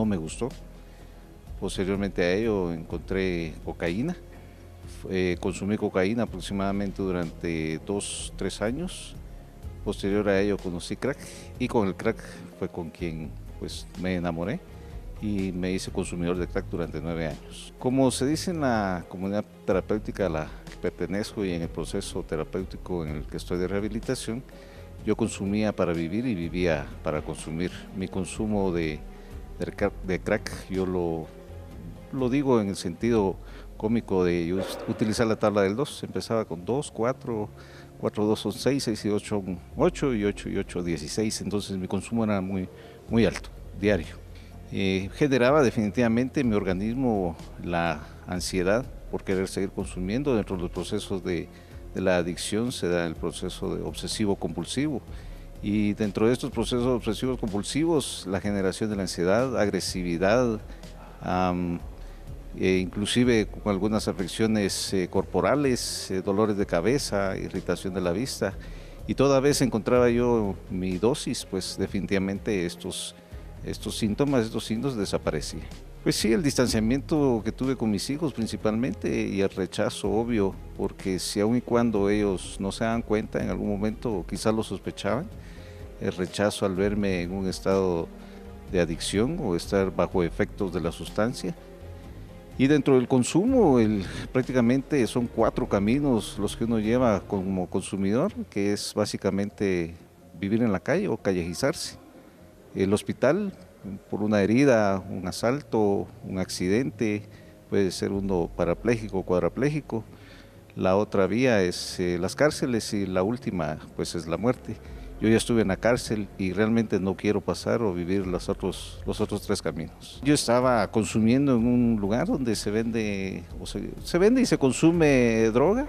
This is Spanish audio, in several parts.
no me gustó. Posteriormente a ello encontré cocaína. Consumí cocaína aproximadamente durante 2, 3 años. Posterior a ello conocí crack y con el crack fue con quien pues me enamoré y me hice consumidor de crack durante 9 años. Como se dice en la comunidad terapéutica a la que pertenezco y en el proceso terapéutico en el que estoy de rehabilitación, yo consumía para vivir y vivía para consumir. Mi consumo de crack yo lo digo en el sentido cómico de utilizar la tabla del 2. Empezaba con 2, 4, 4, 2 son 6, 6 y 8 son 8 y 8 y 8, 16. Entonces mi consumo era muy alto, diario. Generaba definitivamente en mi organismo la ansiedad por querer seguir consumiendo. Dentro de los procesos de la adicción se da el proceso de obsesivo-compulsivo. Y dentro de estos procesos obsesivos compulsivos, la generación de la ansiedad, agresividad, inclusive con algunas afecciones corporales, dolores de cabeza, irritación de la vista. Y toda vez encontraba yo mi dosis, pues definitivamente estos síntomas, estos signos desaparecían. Pues sí, el distanciamiento que tuve con mis hijos principalmente y el rechazo obvio, porque si aun y cuando ellos no se dan cuenta, en algún momento quizás lo sospechaban, el rechazo al verme en un estado de adicción o estar bajo efectos de la sustancia. Y dentro del consumo, prácticamente son 4 caminos los que uno lleva como consumidor, que es básicamente vivir en la calle o callejizarse. El hospital, por una herida, un asalto, un accidente, puede ser uno parapléjico o cuadrapléjico. La otra vía es las cárceles y la última pues es la muerte. Yo ya estuve en la cárcel y realmente no quiero pasar o vivir los otros 3 caminos. Yo estaba consumiendo en un lugar donde se vende y se consume droga,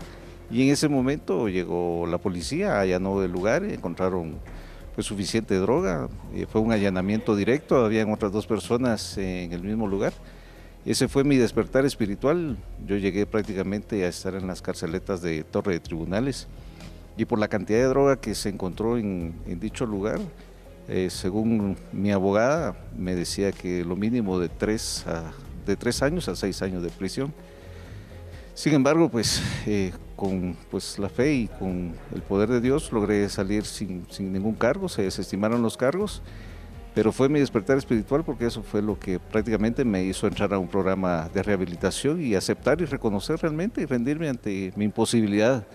y en ese momento llegó la policía, allanó el lugar y encontraron pues suficiente droga. Fue un allanamiento directo, habían otras 2 personas en el mismo lugar. Ese fue mi despertar espiritual. Yo llegué prácticamente a estar en las carceletas de Torre de Tribunales. Y por la cantidad de droga que se encontró en dicho lugar, según mi abogada, me decía que lo mínimo de 3 años a 6 años de prisión. Sin embargo, pues con la fe y con el poder de Dios logré salir sin ningún cargo. Se desestimaron los cargos, pero fue mi despertar espiritual, porque eso fue lo que prácticamente me hizo entrar a un programa de rehabilitación y aceptar y reconocer realmente y rendirme ante mi imposibilidad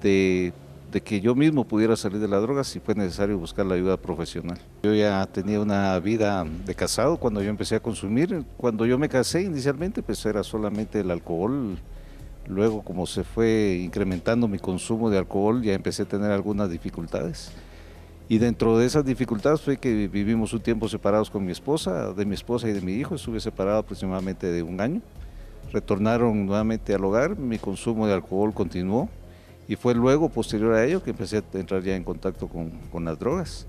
de que yo mismo pudiera salir de la droga si fue necesario buscar la ayuda profesional. Yo ya tenía una vida de casado cuando yo empecé a consumir. Cuando yo me casé inicialmente pues era solamente el alcohol. Luego, como se fue incrementando mi consumo de alcohol, ya empecé a tener algunas dificultades. Y dentro de esas dificultades fue que vivimos un tiempo separados con mi esposa, de mi esposa y de mi hijo. Estuve separado aproximadamente de 1 año. Retornaron nuevamente al hogar, mi consumo de alcohol continuó. Y fue luego, posterior a ello, que empecé a entrar ya en contacto con las drogas.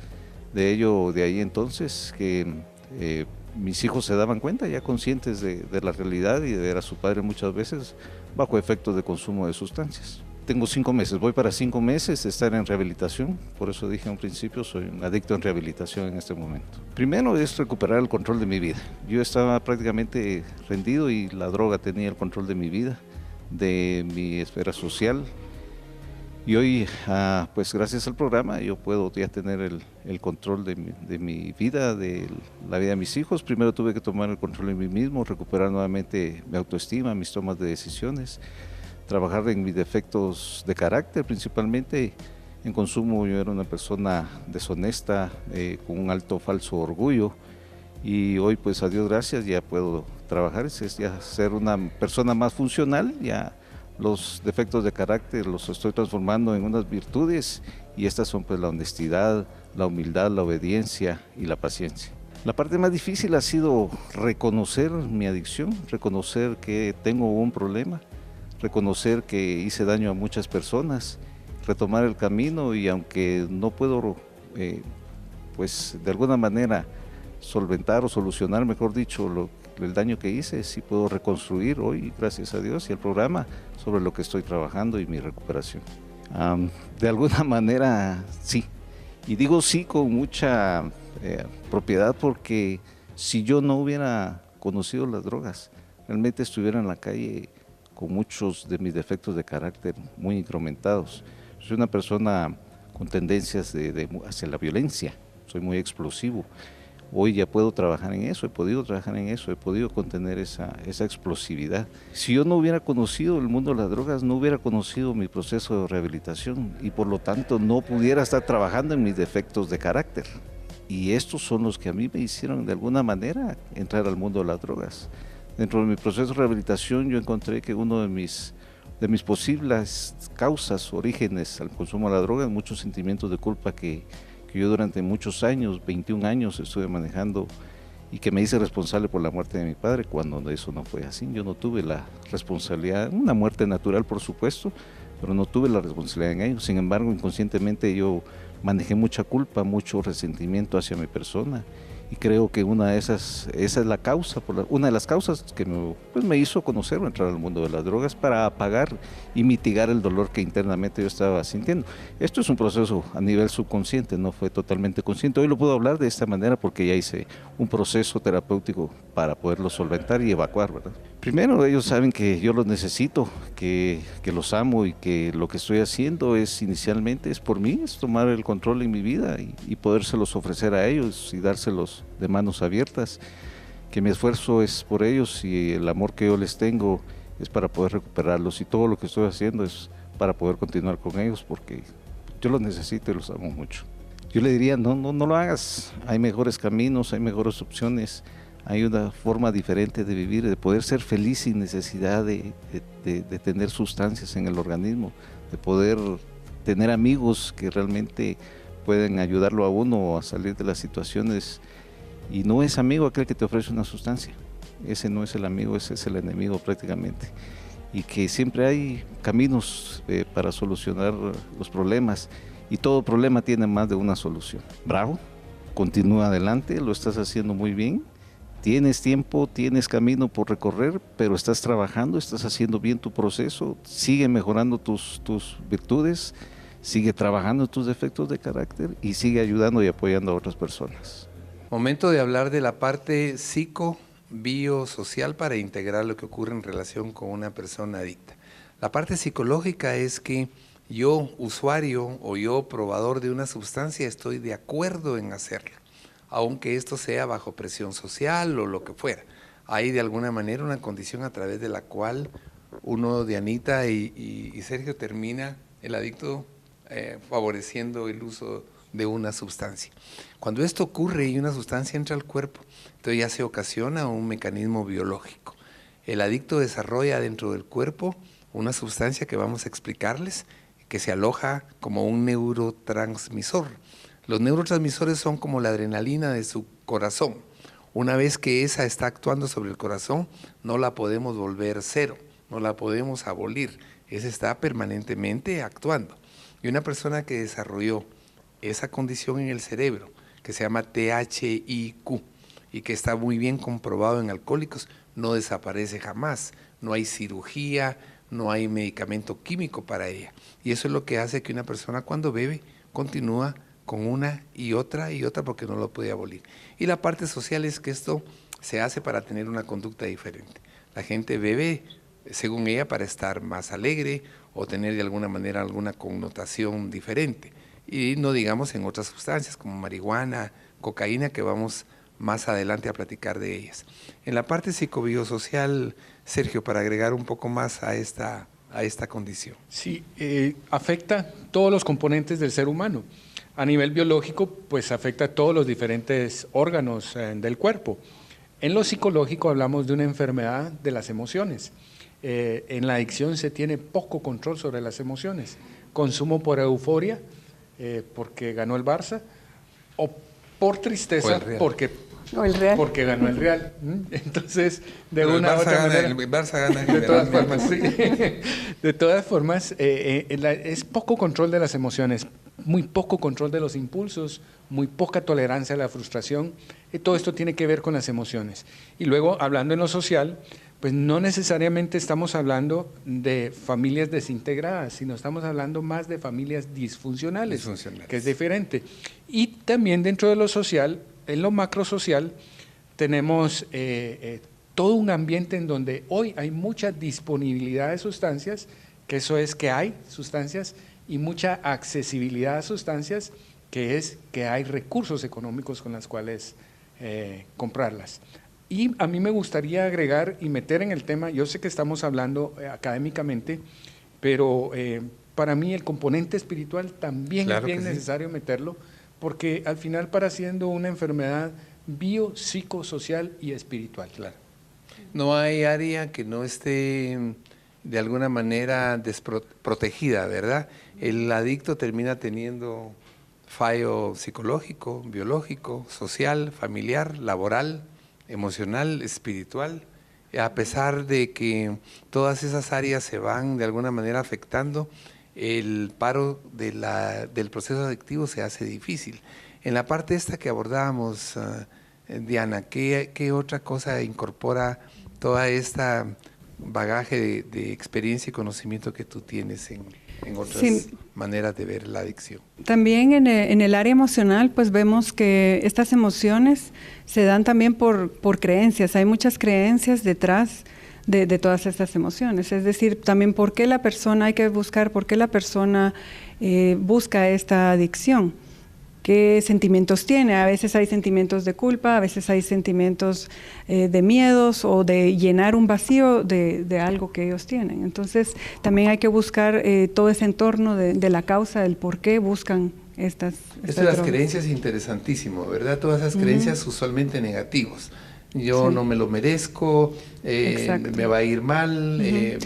De ahí entonces que mis hijos se daban cuenta, ya conscientes de la realidad y de ver a su padre muchas veces bajo efectos de consumo de sustancias. Tengo 5 meses, voy para 5 meses de estar en rehabilitación, por eso dije en un principio, soy un adicto en rehabilitación en este momento. Primero es recuperar el control de mi vida. Yo estaba prácticamente rendido y la droga tenía el control de mi vida, de mi esfera social. Y hoy, pues gracias al programa, yo puedo ya tener el control de mi vida, de la vida de mis hijos. Primero tuve que tomar el control de mí mismo, recuperar nuevamente mi autoestima, mis tomas de decisiones, trabajar en mis defectos de carácter principalmente. En consumo yo era una persona deshonesta, con un alto falso orgullo, y hoy pues a Dios gracias ya puedo trabajar, es ya ser una persona más funcional. Ya los defectos de carácter los estoy transformando en unas virtudes, y estas son pues la honestidad, la humildad, la obediencia y la paciencia. La parte más difícil ha sido reconocer mi adicción, reconocer que tengo un problema, reconocer que hice daño a muchas personas, retomar el camino, y aunque no puedo pues de alguna manera solventar o solucionar, mejor dicho, el daño que hice, sí puedo reconstruir hoy, gracias a Dios y al programa, sobre lo que estoy trabajando y mi recuperación. De alguna manera sí, y digo sí con mucha propiedad, porque Si yo no hubiera conocido las drogas, realmente estuviera en la calle con muchos de mis defectos de carácter muy incrementados. Soy una persona con tendencias hacia la violencia, soy muy explosivo. Hoy ya puedo trabajar en eso, he podido trabajar en eso, he podido contener esa explosividad. Si yo no hubiera conocido el mundo de las drogas, no hubiera conocido mi proceso de rehabilitación y por lo tanto no pudiera estar trabajando en mis defectos de carácter. Y estos son los que a mí me hicieron de alguna manera entrar al mundo de las drogas. Dentro de mi proceso de rehabilitación yo encontré que uno de mis posibles causas, orígenes al consumo de la droga es muchos sentimientos de culpa que yo durante muchos años, 21 años estuve manejando y que me hice responsable por la muerte de mi padre cuando eso no fue así. Yo no tuve la responsabilidad, una muerte natural por supuesto, pero no tuve la responsabilidad en ello. Sin embargo, inconscientemente yo manejé mucha culpa, mucho resentimiento hacia mi persona y creo que esa es la causa, una de las causas que me hizo conocer o entrar al mundo de las drogas para apagar y mitigar el dolor que internamente yo estaba sintiendo. Esto es un proceso a nivel subconsciente, no fue totalmente consciente. Hoy lo puedo hablar de esta manera porque ya hice un proceso terapéutico para poderlo solventar y evacuar, ¿verdad? Primero, ellos saben que yo los necesito, que los amo y que lo que estoy haciendo inicialmente es por mí, es tomar el control en mi vida y podérselos ofrecer a ellos y dárselos de manos abiertas, que mi esfuerzo es por ellos y el amor que yo les tengo es para poder recuperarlos y todo lo que estoy haciendo es para poder continuar con ellos porque yo los necesito y los amo mucho. Yo le diría, no lo hagas, hay mejores caminos, hay mejores opciones. Hay una forma diferente de vivir, de poder ser feliz sin necesidad de tener sustancias en el organismo, de poder tener amigos que realmente pueden ayudarlo a uno a salir de las situaciones. Y no es amigo aquel que te ofrece una sustancia, ese no es el amigo, ese es el enemigo prácticamente. Y que siempre hay caminos para solucionar los problemas y todo problema tiene más de una solución. Bravo, continúa adelante, lo estás haciendo muy bien. Tienes tiempo, tienes camino por recorrer, pero estás trabajando, estás haciendo bien tu proceso, sigue mejorando tus virtudes, sigue trabajando tus defectos de carácter y sigue ayudando y apoyando a otras personas. Momento de hablar de la parte psico-biosocial para integrar lo que ocurre en relación con una persona adicta. La parte psicológica es que yo, usuario o yo, probador de una sustancia, estoy de acuerdo en hacerlo, aunque esto sea bajo presión social o lo que fuera. Hay de alguna manera una condición a través de la cual uno, Dianita y Sergio, termina el adicto favoreciendo el uso de una sustancia. Cuando esto ocurre y una sustancia entra al cuerpo, entonces ya se ocasiona un mecanismo biológico. El adicto desarrolla dentro del cuerpo una sustancia que vamos a explicarles, que se aloja como un neurotransmisor. Los neurotransmisores son como la adrenalina de su corazón. Una vez que esa está actuando sobre el corazón, no la podemos volver cero, no la podemos abolir. Esa está permanentemente actuando. Y una persona que desarrolló esa condición en el cerebro, que se llama THIQ, y que está muy bien comprobado en alcohólicos, no desaparece jamás. No hay cirugía, no hay medicamento químico para ella. Y eso es lo que hace que una persona cuando bebe continúa con una y otra porque no lo puede abolir. Y la parte social es que esto se hace para tener una conducta diferente. La gente bebe, según ella, para estar más alegre o tener de alguna manera alguna connotación diferente. Y no digamos en otras sustancias como marihuana, cocaína, que vamos más adelante a platicar de ellas. En la parte psicobiosocial, Sergio, para agregar un poco más a esta condición. Sí, afecta todos los componentes del ser humano. A nivel biológico, pues afecta a todos los diferentes órganos del cuerpo. En lo psicológico hablamos de una enfermedad de las emociones. En la adicción se tiene poco control sobre las emociones. Consumo por euforia, porque ganó el Barça, o por tristeza, porque ganó el Real. Entonces, de una u otra manera, el Barça gana de todas formas, sí. De todas formas, es poco control de las emociones, muy poco control de los impulsos, muy poca tolerancia a la frustración, y todo esto tiene que ver con las emociones. Y luego, hablando en lo social, pues no necesariamente estamos hablando de familias desintegradas, sino estamos hablando más de familias disfuncionales, que es diferente. Y también dentro de lo social, en lo macrosocial, tenemos todo un ambiente en donde hoy hay mucha disponibilidad de sustancias, que eso es que hay sustancias, y mucha accesibilidad a sustancias, que es que hay recursos económicos con los cuales comprarlas. Y a mí me gustaría agregar y meter en el tema, yo sé que estamos hablando académicamente, pero para mí el componente espiritual también es bien necesario meterlo, porque al final para siendo una enfermedad biopsicosocial y espiritual. Claro. No hay área que no esté de alguna manera desprotegida, ¿verdad? El adicto termina teniendo fallo psicológico, biológico, social, familiar, laboral, emocional, espiritual, a pesar de que todas esas áreas se van de alguna manera afectando, el paro del proceso adictivo se hace difícil. En la parte esta que abordábamos, Diana, ¿qué otra cosa incorpora toda esta bagaje de experiencia y conocimiento que tú tienes en otras maneras de ver la adicción? También en el área emocional, pues vemos que estas emociones se dan también por creencias. Hay muchas creencias detrás de todas estas emociones. Es decir, también por qué la persona, hay que buscar por qué la persona busca esta adicción. ¿Qué sentimientos tiene? A veces hay sentimientos de culpa, a veces hay sentimientos de miedos o de llenar un vacío de algo que ellos tienen. Entonces, también hay que buscar todo ese entorno de la causa, del por qué buscan estas Esto de las creencias es interesantísimo, ¿verdad? Todas esas creencias usualmente negativas. Yo no me lo merezco, me va a ir mal,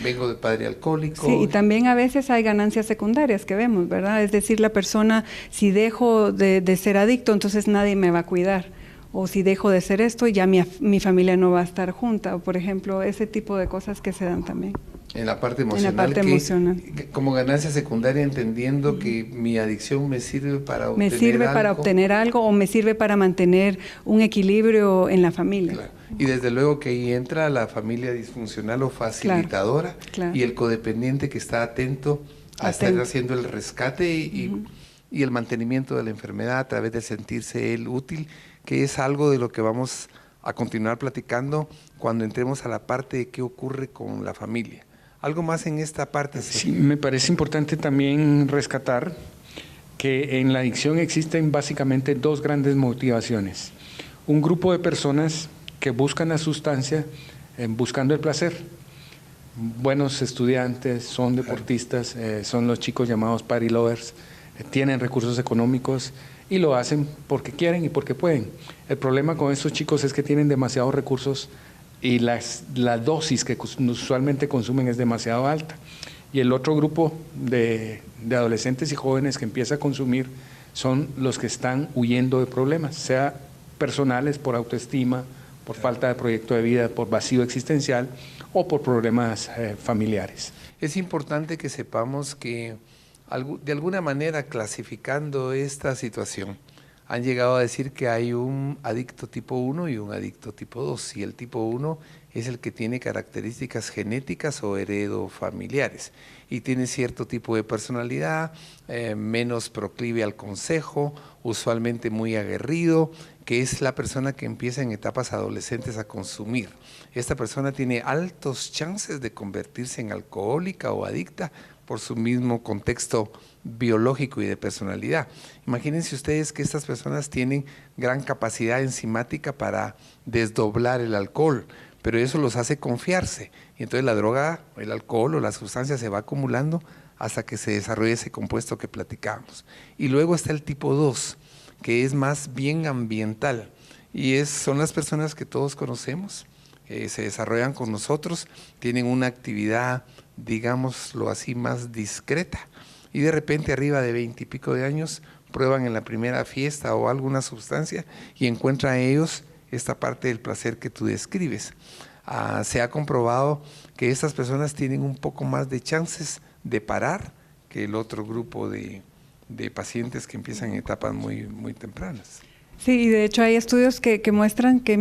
vengo de padre alcohólico. Sí, y también a veces hay ganancias secundarias que vemos, ¿verdad? Es decir, la persona, si dejo de ser adicto, entonces nadie me va a cuidar. O si dejo de ser esto, ya mi familia no va a estar junta. O, por ejemplo, ese tipo de cosas que se dan también. En la parte emocional. Como ganancia secundaria, entendiendo que mi adicción me sirve para obtener algo. Me sirve para obtener algo o me sirve para mantener un equilibrio en la familia. Claro. Y desde luego que ahí entra la familia disfuncional o facilitadora y el codependiente que está atento a estar haciendo el rescate y el mantenimiento de la enfermedad a través de sentirse él útil, que es algo de lo que vamos a continuar platicando cuando entremos a la parte de qué ocurre con la familia. ¿Algo más en esta parte? Sí, me parece importante también rescatar que en la adicción existen básicamente dos grandes motivaciones. Un grupo de personas que buscan la sustancia buscando el placer. Buenos estudiantes, son deportistas, son los chicos llamados party lovers, tienen recursos económicos y lo hacen porque quieren y porque pueden. El problema con estos chicos es que tienen demasiados recursos y la dosis que usualmente consumen es demasiado alta. Y el otro grupo de adolescentes y jóvenes que empieza a consumir son los que están huyendo de problemas, sea personales por autoestima, por falta de proyecto de vida, por vacío existencial o por problemas familiares. Es importante que sepamos que de alguna manera, clasificando esta situación, han llegado a decir que hay un adicto tipo 1 y un adicto tipo 2, y el tipo 1 es el que tiene características genéticas o heredofamiliares y tiene cierto tipo de personalidad, menos proclive al consejo, usualmente muy aguerrido, que es la persona que empieza en etapas adolescentes a consumir. Esta persona tiene altos chances de convertirse en alcohólica o adicta por su mismo contexto biológico y de personalidad. Imagínense ustedes que estas personas tienen gran capacidad enzimática para desdoblar el alcohol, pero eso los hace confiarse. Y entonces la droga, el alcohol o la sustancia se va acumulando hasta que se desarrolla ese compuesto que platicamos. Y luego está el tipo 2, que es más bien ambiental. Y son las personas que todos conocemos, se desarrollan con nosotros, tienen una actividad, digámoslo así, más discreta. Y de repente arriba de 20 y pico de años prueban en la primera fiesta o alguna sustancia y encuentran ellos esta parte del placer que tú describes. Se ha comprobado que estas personas tienen un poco más de chances de parar que el otro grupo de pacientes que empiezan en etapas muy, muy tempranas. Sí, y de hecho hay estudios que muestran que